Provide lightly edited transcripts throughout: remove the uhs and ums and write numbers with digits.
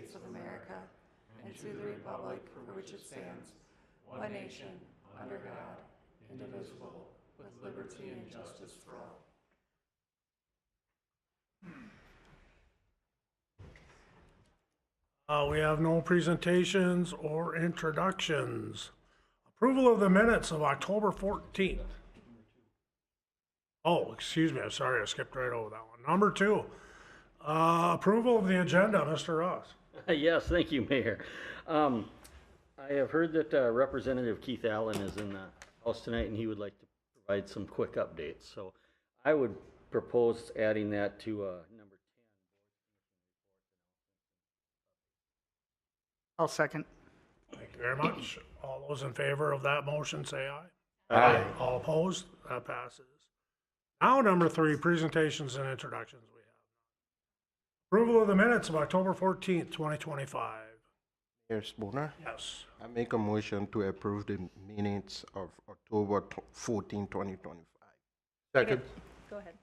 States of America and to the republic for which it stands, one nation, under God, indivisible, with liberty and justice for all. We have no presentations or introductions. Approval of the minutes of October 14th. Oh, excuse me, I'm sorry, I skipped right over that one. Number 2, approval of the agenda, Mr. Ross. Yes, thank you, Mayor. I have heard that Representative Keith Allen is in the house tonight and he would like to provide some quick updates. So I would propose adding that to number 10. I'll second. Thank you very much. All those in favor of that motion say aye. Aye. All opposed? That passes. Now number 3, presentations and introductions we have. Approval of the minutes of October 14th, 2025. Mayor Spooner, Yes. I make a motion to approve the minutes of October 14, 2025. Second. Go ahead.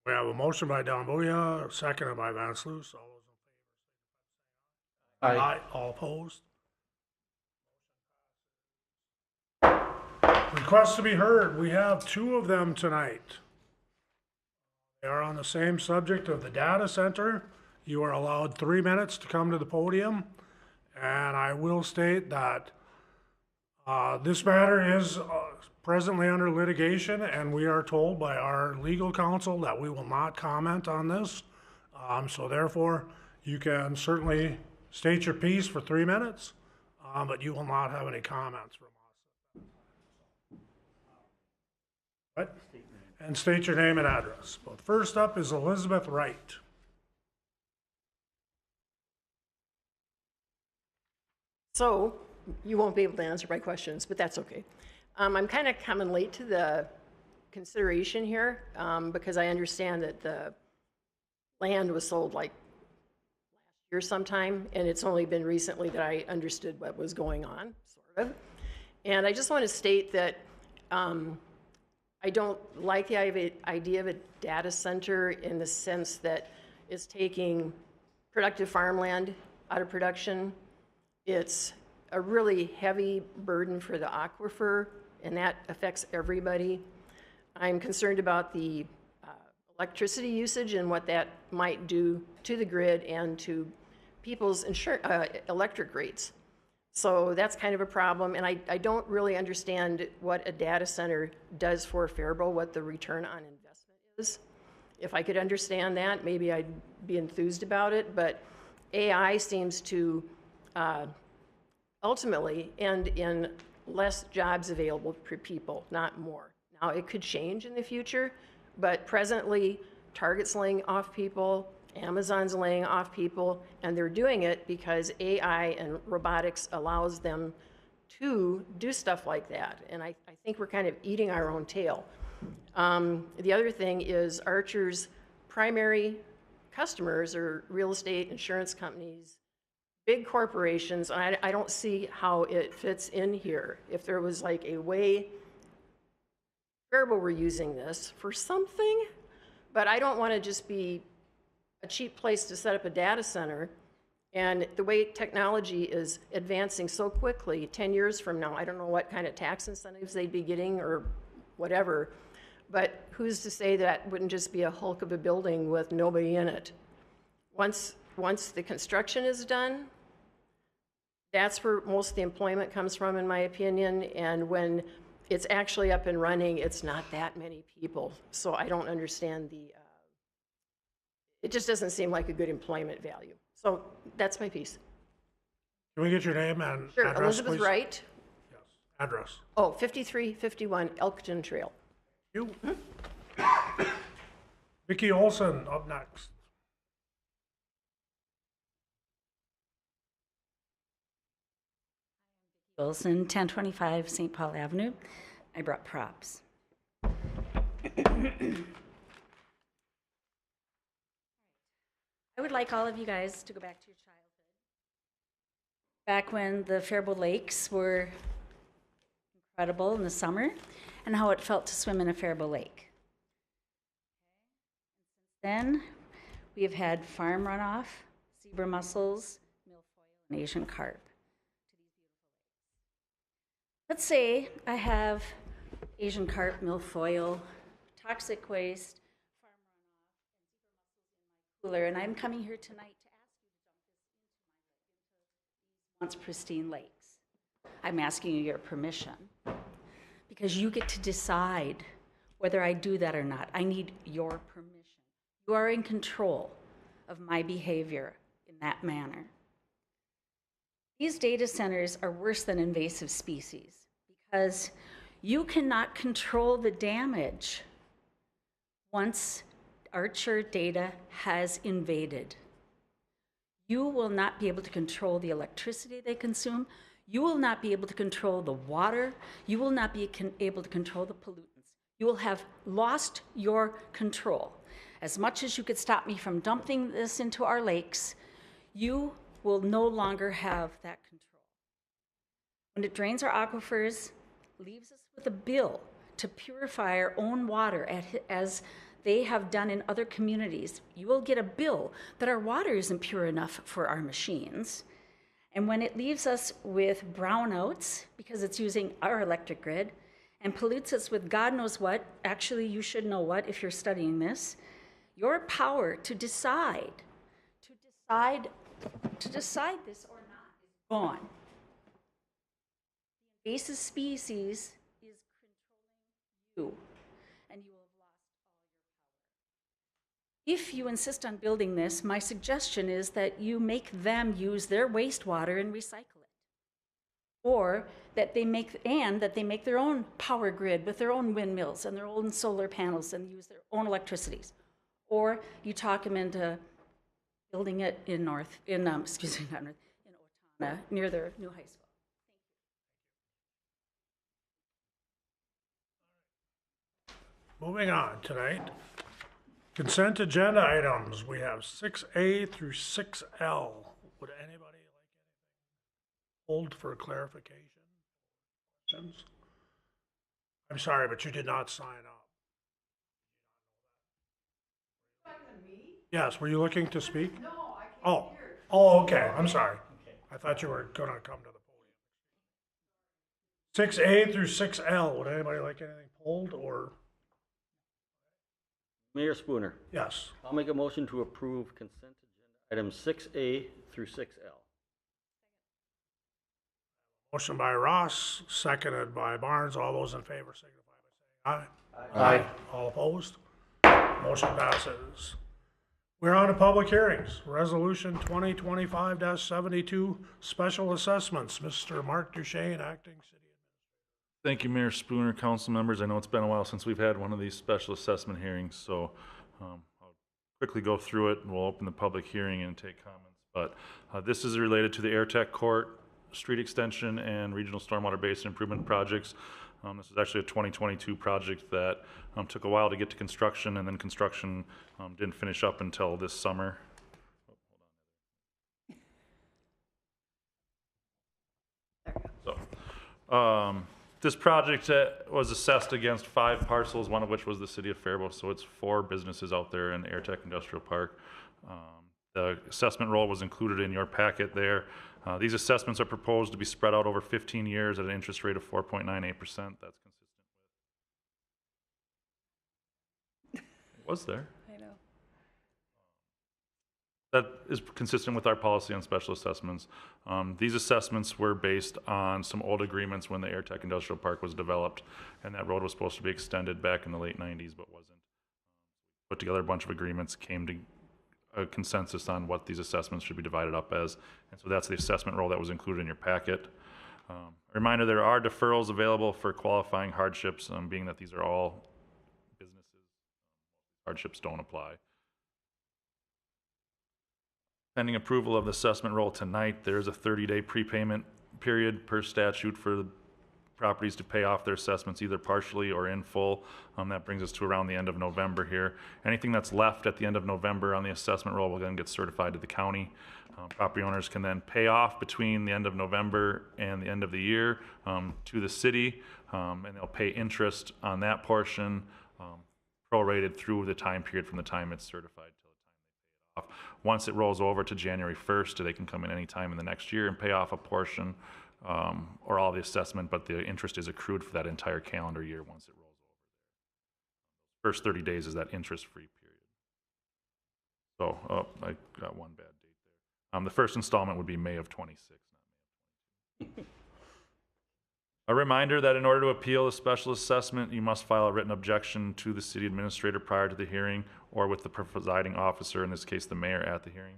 We have a motion by Don Booya, seconded by Vance Luce. All those in favor say aye. All opposed? Requests to be heard. We have 2 of them tonight. They are on the same subject of the data center. You are allowed 3 minutes to come to the podium. And I will state that this matter is presently under litigation, and we are told by our legal counsel that we will not comment on this. So therefore, you can certainly state your piece for 3 minutes, but you will not have any comments from us. What? And state your name and address. But first up is Elizabeth Wright. So you won't be able to answer my questions, but that's okay. I'm kind of coming late to the consideration here because I understand that the land was sold like last year sometime, and it's only been recently that I understood what was going on, sort of. And I just want to state that I don't like the idea of a data center in the sense that it's taking productive farmland out of production. It's a really heavy burden for the aquifer, and that affects everybody. I'm concerned about the electricity usage and what that might do to the grid and to people's electric rates. So that's kind of a problem, and I don't really understand what a data center does for Faribault, what the return on investment is. If I could understand that, maybe I'd be enthused about it, but AI seems to ultimately end in less jobs available for people, not more. Now, it could change in the future, but presently, Target's laying off people, Amazon's laying off people, and they're doing it because AI and robotics allows them to do stuff like that. And I think we're kind of eating our own tail. The other thing is Archer's primary customers are real estate, insurance companies, big corporations. I don't see how it fits in here. If there was like a way Faribault were using this for something, but I don't want to just be a cheap place to set up a data center. And the way technology is advancing so quickly, 10 years from now, I don't know what kind of tax incentives they'd be getting or whatever, but who's to say that wouldn't just be a hulk of a building with nobody in it? Once the construction is done, that's where most of the employment comes from, in my opinion, and when it's actually up and running, it's not that many people. So I don't understand it just doesn't seem like a good employment value. So that's my piece. Can we get your name and Sure, address, Elizabeth please? Wright. Yes, address. Oh, 5351 Elkton Trail. You. Vicki Olson up next. Olson, 1025 St. Paul Avenue. I brought props. I would like all of you guys to go back to your childhood. Back when the Faribault Lakes were incredible in the summer, and how it felt to swim in a Faribault lake. Since then, we have had farm runoff, zebra mussels, milfoil, and Asian carp. Let's say I have Asian carp, milfoil, toxic waste, farm runoff, and zebra mussels in my cooler, and I'm coming here tonight to ask you to dump this into these once pristine lakes. I'm asking you your permission because you get to decide whether I do that or not. I need your permission. You are in control of my behavior in that manner. These data centers are worse than invasive species because you cannot control the damage once Archer data has invaded. You will not be able to control the electricity they consume. You will not be able to control the water. You will not be able to control the pollutants. You will have lost your control. As much as you could stop me from dumping this into our lakes, you will no longer have that control. When it drains our aquifers, leaves us with a bill to purify our own water as they have done in other communities, you will get a bill that our water isn't pure enough for our machines. And when it leaves us with brownouts, because it's using our electric grid, and pollutes us with God knows what, actually you should know what if you're studying this, your power to decide this or not is gone. The invasive species is controlling you, and you will have lost all your power. If you insist on building this, my suggestion is that you make them use their wastewater and recycle it. Or that they make their own power grid with their own windmills and their own solar panels and use their own electricities. Or you talk them into building it in Otana, near their new high school. Moving on tonight, consent agenda items. We have 6A through 6L. Would anybody like anything hold for clarification? Questions? I'm sorry, but you did not sign up. Yes, were you looking to speak? No, I can't hear. Oh, okay, I'm sorry. I thought you were gonna come to the podium. 6A through 6L, would anybody like anything pulled or? Mayor Spooner, Yes. I'll make a motion to approve consent agenda items 6A through 6L. Motion by Ross, seconded by Barnes. All those in favor signify by saying aye. Aye. All opposed? Motion passes. We're on to public hearings. Resolution 2025-72, special assessments. Mr. Mark Duchesne, acting city administrator. Thank you, Mayor Spooner, council members. I know it's been a while since we've had one of these special assessment hearings, so I'll quickly go through it and we'll open the public hearing and take comments. But this is related to the AirTech Court, street extension, and regional stormwater basin improvement projects. This is actually a 2022 project that took a while to get to construction, and then construction didn't finish up until this summer. So, this project was assessed against 5 parcels, one of which was the city of Faribault, so it's 4 businesses out there in the AirTech Industrial Park. The assessment roll was included in your packet there. These assessments are proposed to be spread out over 15 years at an interest rate of 4.98%. That's consistent with. It was there. I know. That is consistent with our policy on special assessments. These assessments were based on some old agreements when the AirTech Industrial Park was developed, and that road was supposed to be extended back in the late 90s, but wasn't. Put together a bunch of agreements, came to a consensus on what these assessments should be divided up as, and so that's the assessment roll that was included in your packet. A reminder, there are deferrals available for qualifying hardships, being that these are all businesses. Hardships don't apply. Pending approval of the assessment roll tonight, there's a 30-day prepayment period per statute for the properties to pay off their assessments either partially or in full. That brings us to around the end of November here. Anything that's left at the end of November on the assessment roll will then get certified to the county. Property owners can then pay off between the end of November and the end of the year to the city, and they'll pay interest on that portion prorated through the time period from the time it's certified till the time they pay it off. once it rolls over to January 1st, they can come in anytime in the next year and pay off a portion or all the assessment, but the interest is accrued for that entire calendar year once it rolls over. First 30 days is that interest-free period. So, I got one bad date there. The first installment would be May of 26, not May of 22. A reminder that in order to appeal a special assessment, you must file a written objection to the city administrator prior to the hearing or with the presiding officer, in this case, the mayor, at the hearing.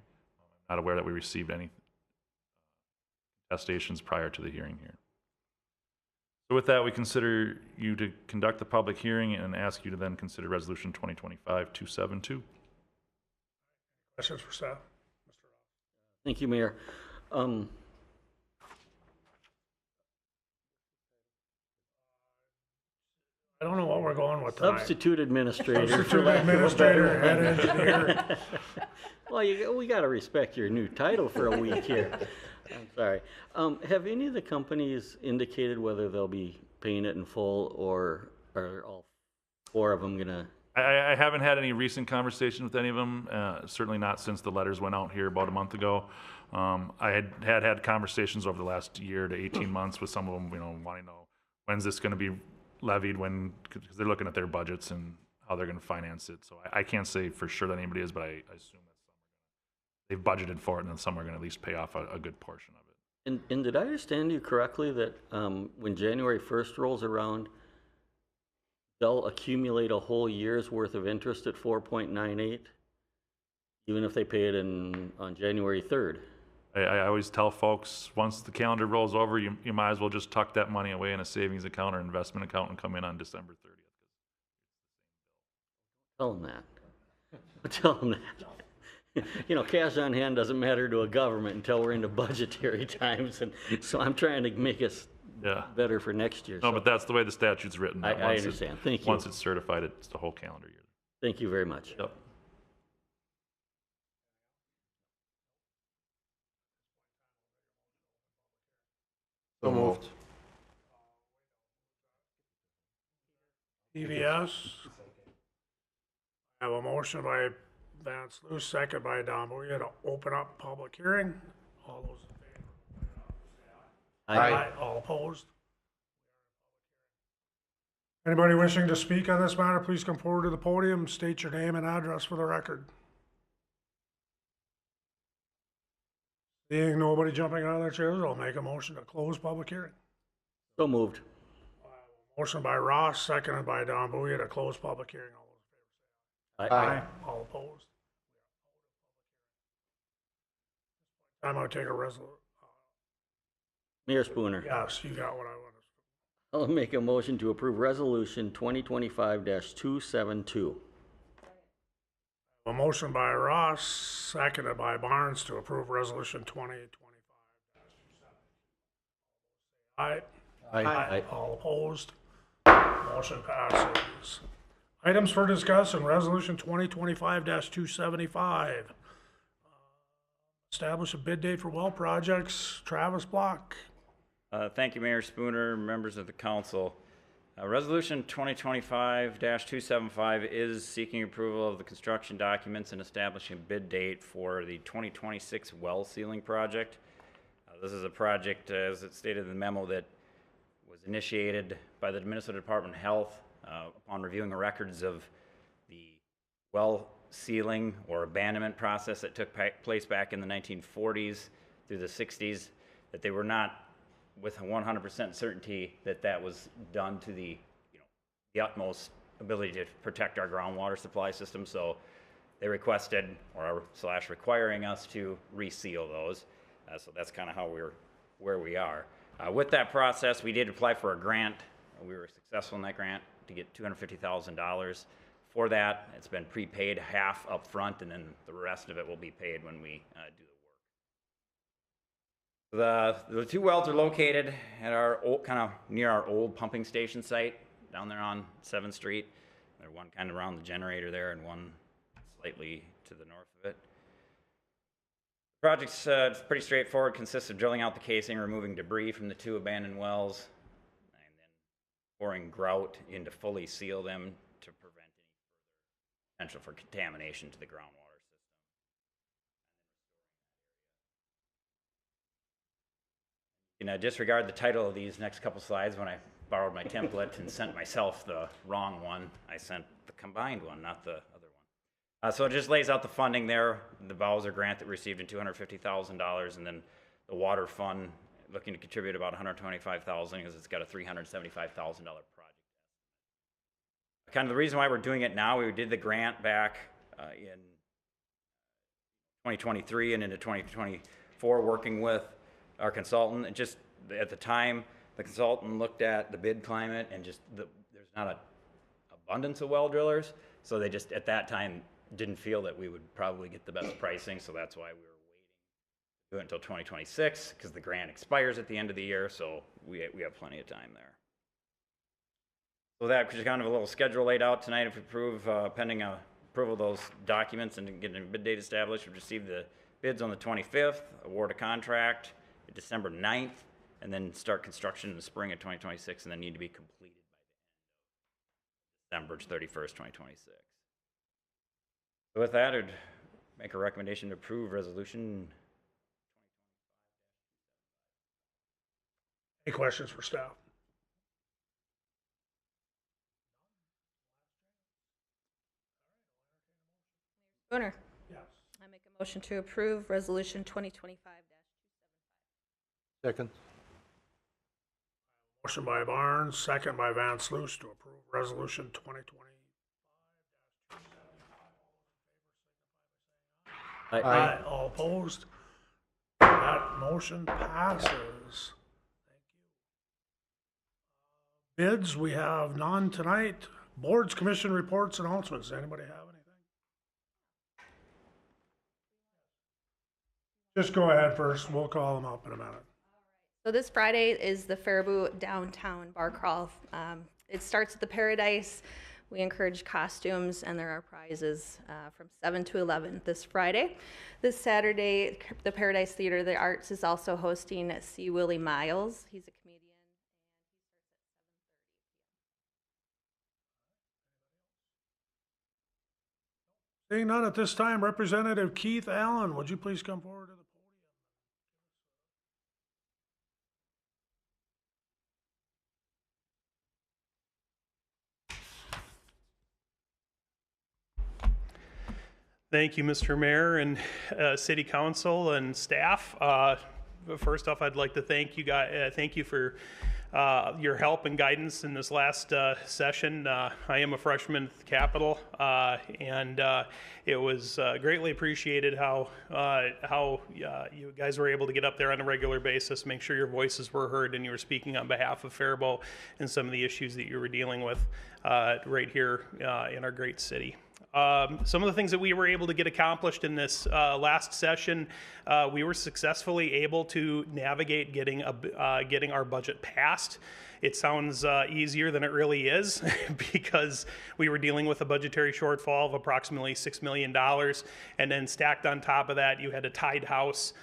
I'm not aware that we received any attestations prior to the hearing here. So with that, we consider you to conduct the public hearing and ask you to then consider Resolution 2025-272. Questions for staff? Thank you, Mayor. I don't know what we're going with tonight. Substitute administrator. Substitute administrator, head engineer. Well, we got to respect your new title for a week here. I'm sorry. Have any of the companies indicated whether they'll be paying it in full, or are all four of them gonna? I haven't had any recent conversation with any of them, certainly not since the letters went out here about a month ago. I had conversations over the last year to 18 months with some of them, wanting to know when's this going to be levied, because they're looking at their budgets and how they're going to finance it. So I can't say for sure that anybody is, but I assume that they've budgeted for it, and then some are going to at least pay off a good portion of it. And did I understand you correctly that when January 1st rolls around, they'll accumulate a whole year's worth of interest at 4.98, even if they pay it on January 3rd? I always tell folks, once the calendar rolls over, you might as well just tuck that money away in a savings account or investment account and come in on December 30th. Tell them that. Tell them that. Cash on hand doesn't matter to a government until we're into budgetary times, and so I'm trying to make us better for next year. No, but that's the way the statute's written. I understand. Thank you. Once it's certified, it's the whole calendar year. Thank you very much. Yep. So moved. EVS. I have a motion by Vance Luce, second by Don Booya to open up public hearing. All those in favor? Aye. All opposed? Anybody wishing to speak on this matter, please come forward to the podium, state your name and address for the record. Seeing nobody jumping out of their chairs, I'll make a motion to close public hearing. So moved. Motion by Ross, seconded by Don Booya to close public hearing. All those in favor? Aye. All opposed? I'm gonna take a resolution. Mayor Spooner. Yes, you got what I wanted. I'll make a motion to approve Resolution 2025-272. A motion by Ross, seconded by Barnes to approve resolution 2025. Aye. All opposed? Motion passes. Items for discussion, resolution 2025-275. Establish a bid date for well projects. Travis Block. Thank you, Mayor Spooner, members of the council. Resolution 2025-275 is seeking approval of the construction documents and establishing a bid date for the 2026 well sealing project. This is a project, as it stated in the memo, that was initiated by the Minnesota Department of Health upon reviewing the records of the well sealing or abandonment process that took place back in the 1940s through the 60s, that they were not with 100% certainty that was done to the utmost ability to protect our groundwater supply system. So they requested / requiring us to reseal those. So that's kind of how where we are. With that process, we did apply for a grant. We were successful in that grant to get $250,000 for that. It's been prepaid half up front, and then the rest of it will be paid when we do the work. The two wells are located at our kind of near our old pumping station site down there on 7th Street. There's one kind of around the generator there and one slightly to the north of it. The project's pretty straightforward, consists of drilling out the casing, removing debris from the two abandoned wells, and then pouring grout in to fully seal them to prevent any further potential for contamination to the groundwater. You know, disregard the title of these next couple slides. When I borrowed my template and sent myself the wrong one, I sent the combined one, not the other one. So it just lays out the funding there, the Bowser grant that we received in $250,000, and then the water fund looking to contribute about $125,000 because it's got a $375,000 project. Kind of the reason why we're doing it now, we did the grant back in 2023 and into 2024, working with our consultant. And just at the time, the consultant looked at the bid climate and just there's not an abundance of well drillers, so they just at that time didn't feel that we would probably get the best pricing, so that's why we were waiting to do it until 2026 because the grant expires at the end of the year, so we have plenty of time there. So that just kind of a little schedule laid out tonight. If we approve, pending approval of those documents and getting a bid date established, we receive the bids on the 25th, award a contract December 9th, and then start construction in the spring of 2026, and then need to be completed by December 31st, 2026. So with that, I'd make a recommendation to approve resolution. Any questions for staff? Gunner. Yes. I make a motion to approve resolution 2025-. Second. Motion by Barnes, second by Van Sluis to approve resolution 2020. Aye. All opposed? That motion passes. Thank you. Bids, we have none tonight. Boards, commission reports, announcements. Anybody have anything? Just go ahead first. We'll call them up in a minute. So this Friday is the Faribault downtown bar crawl. It starts at the Paradise. We encourage costumes, and there are prizes from 7 to 11 this Friday. This Saturday, the Paradise Theater of the Arts is also hosting C. Willie Miles. He's a comedian. Seeing none at this time, Representative Keith Allen, would you please come forward to the Thank you, Mr. Mayor and City Council and staff. First off, I'd like to thank you guys. Thank you for your help and guidance in this last session. I am a freshman at the Capitol, and it was greatly appreciated how you guys were able to get up there on a regular basis, make sure your voices were heard, and you were speaking on behalf of Faribault and some of the issues that you were dealing with right here in our great city. Some of the things that we were able to get accomplished in this last session, we were successfully able to navigate getting our budget passed. It sounds easier than it really is because we were dealing with a budgetary shortfall of approximately $6 million, and then stacked on top of that, you had a tied house.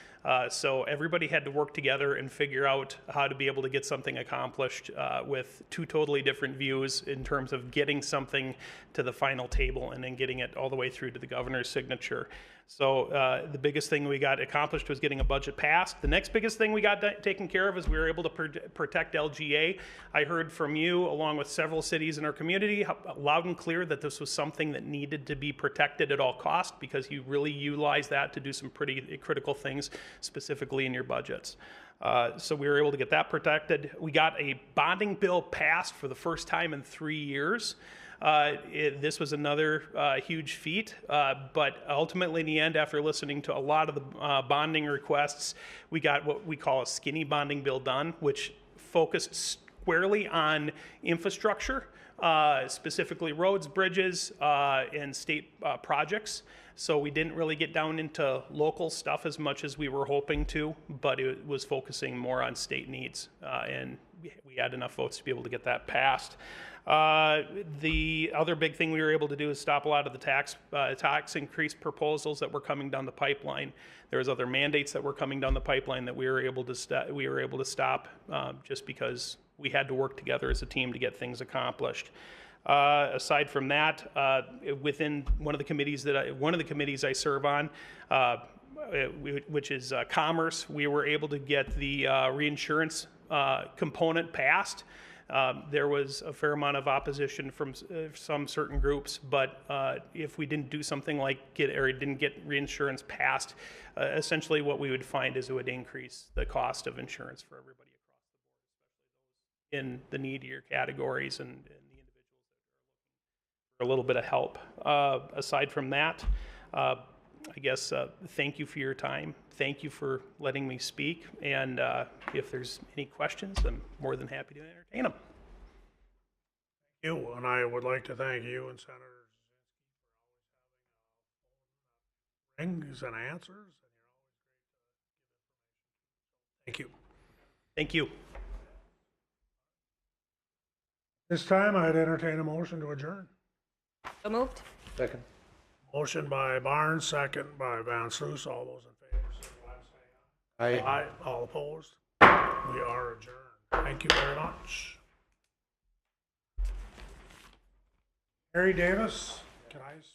So everybody had to work together and figure out how to be able to get something accomplished with two totally different views in terms of getting something to the final table and then getting it all the way through to the governor's signature. So the biggest thing we got accomplished was getting a budget passed. The next biggest thing we got taken care of is we were able to protect LGA. I heard from you, along with several cities in our community, loud and clear that this was something that needed to be protected at all costs because you really utilize that to do some pretty critical things, specifically in your budgets. So we were able to get that protected. We got a bonding bill passed for the first time in 3 years. This was another huge feat, but ultimately in the end, after listening to a lot of the bonding requests, we got what we call a skinny bonding bill done, which focused squarely on infrastructure, specifically roads, bridges, and state projects. So we didn't really get down into local stuff as much as we were hoping to, but it was focusing more on state needs, and we had enough votes to be able to get that passed. The other big thing we were able to do is stop a lot of the tax increase proposals that were coming down the pipeline. There was other mandates that were coming down the pipeline that we were able to stop just because we had to work together as a team to get things accomplished. Aside from that, within one of the committees I serve on, which is commerce, we were able to get the reinsurance component passed. There was a fair amount of opposition from some certain groups, but if we didn't do something like didn't get reinsurance passed, essentially what we would find is it would increase the cost of insurance for everybody across the board, especially those in the needier categories and the individuals that are a little bit of help. Aside from that, I guess thank you for your time. Thank you for letting me speak. And if there's any questions, I'm more than happy to entertain them. Thank you, and I would like to thank you and Senator Zazinski for always having rings and answers. And you're always great to give information. Thank you. Thank you. This time I'd entertain a motion to adjourn. So moved. Second. Motion by Barnes, second by Van Sluis. All those in favor, signify by saying Aye. aye. All opposed? We are adjourned. Thank you very much. Harry Davis, can I speak?